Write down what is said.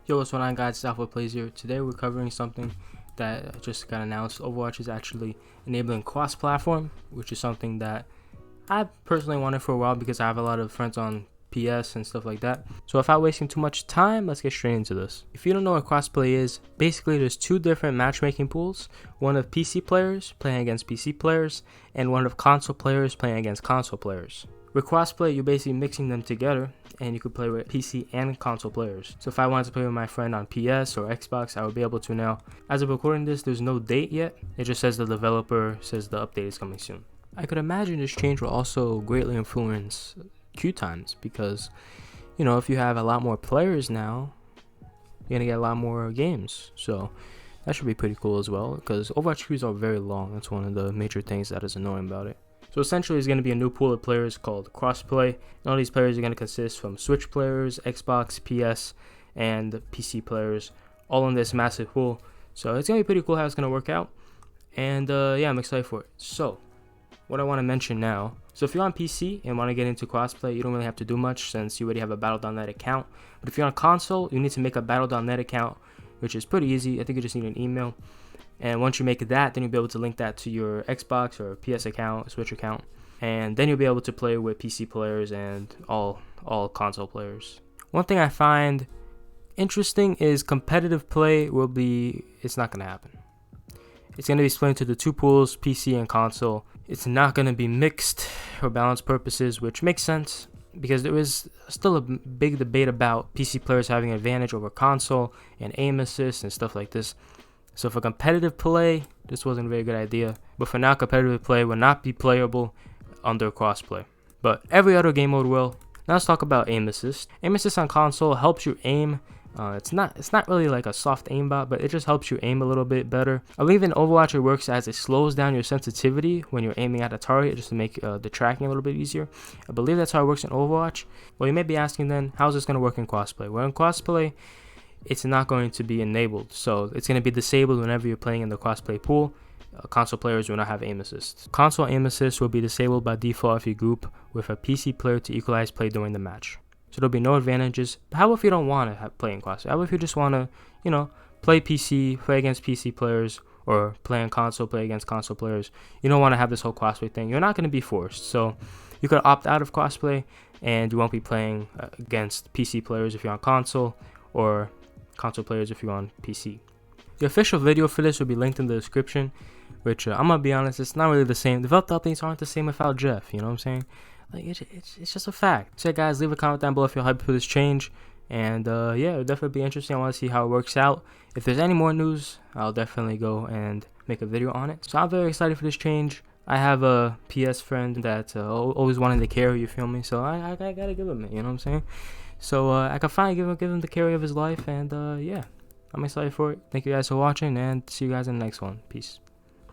Yo, what's going on, guys? It's Alpha Plays here. Today we're covering something that just got announced. Overwatch is actually enabling cross-platform, which is something that I personally wanted for a while because I have a lot of friends on PS and stuff like that. So without wasting too much time, let's get straight into this. If you don't know what crossplay is, basically there's two different matchmaking pools. One of PC players playing against PC players, and one of console players playing against console players. With crossplay, you're basically mixing them together, and you could play with PC and console players. So if I wanted to play with my friend on PS or Xbox, I would be able to now. As of recording this, there's no date yet. It just says the developer says the update is coming soon. I could imagine this change will also greatly influence queue times because, you know, if you have a lot more players now, you're gonna get a lot more games. So that should be pretty cool as well, because Overwatch queues are very long. That's one of the major things that is annoying about it. So essentially, it's going to be a new pool of players called Crossplay. And all these players are going to consist from Switch players, Xbox, PS, and PC players, all in this massive pool. So it's going to be pretty cool how it's going to work out. And yeah, I'm excited for it. So what I want to mention now. So if you're on PC and want to get into Crossplay, you don't really have to do much since you already have a Battle.net account. But if you're on console, you need to make a Battle.net account, which is pretty easy. I think you just need an email. And once you make that, then you'll be able to link that to your Xbox or PS account, Switch account. And then you'll be able to play with PC players and all console players. One thing I find interesting is competitive play it's not going to happen. It's going to be split into the two pools, PC and console. It's not going to be mixed for balance purposes, which makes sense because there is still a big debate about PC players having an advantage over console and aim assist and stuff like this. So for competitive play, this wasn't a very good idea. But for now, competitive play will not be playable under crossplay. But every other game mode will. Now let's talk about aim assist. Aim assist on console helps you aim. It's not really like a soft aimbot, but it just helps you aim a little bit better. I believe in Overwatch it works as it slows down your sensitivity when you're aiming at a target, just to make the tracking a little bit easier. I believe that's how it works in Overwatch. Well, you may be asking then, how's this going to work in crossplay? Well, in crossplay, it's not going to be enabled, so it's going to be disabled whenever you're playing in the crossplay pool. Console players will not have aim assist. Console aim assist will be disabled by default if you group with a PC player to equalize play during the match. So there'll be no advantages. But how if you don't want to play in crossplay? How if you just want to, play PC, play against PC players, or play on console, play against console players? You don't want to have this whole crossplay thing. You're not going to be forced. So you could opt out of crossplay, and you won't be playing against PC players if you're on console, or console players if you're on PC. The official video for this will be linked in the description, which I'm gonna be honest, it's not really the same. Developed updates aren't the same without Jeff, you know what I'm saying? Like it's just a fact. So guys, leave a comment down below if you're hyped for this change, and yeah, it'll definitely be interesting. I want to see how it works out. If there's any more news, I'll definitely go and make a video on it. So I'm very excited for this change. I have a PS friend that always wanted to carry, you feel me? So I gotta give him it, you know what I'm saying? So I can finally give him the carry of his life, and yeah, I'm excited for it. Thank you guys for watching, and see you guys in the next one. Peace.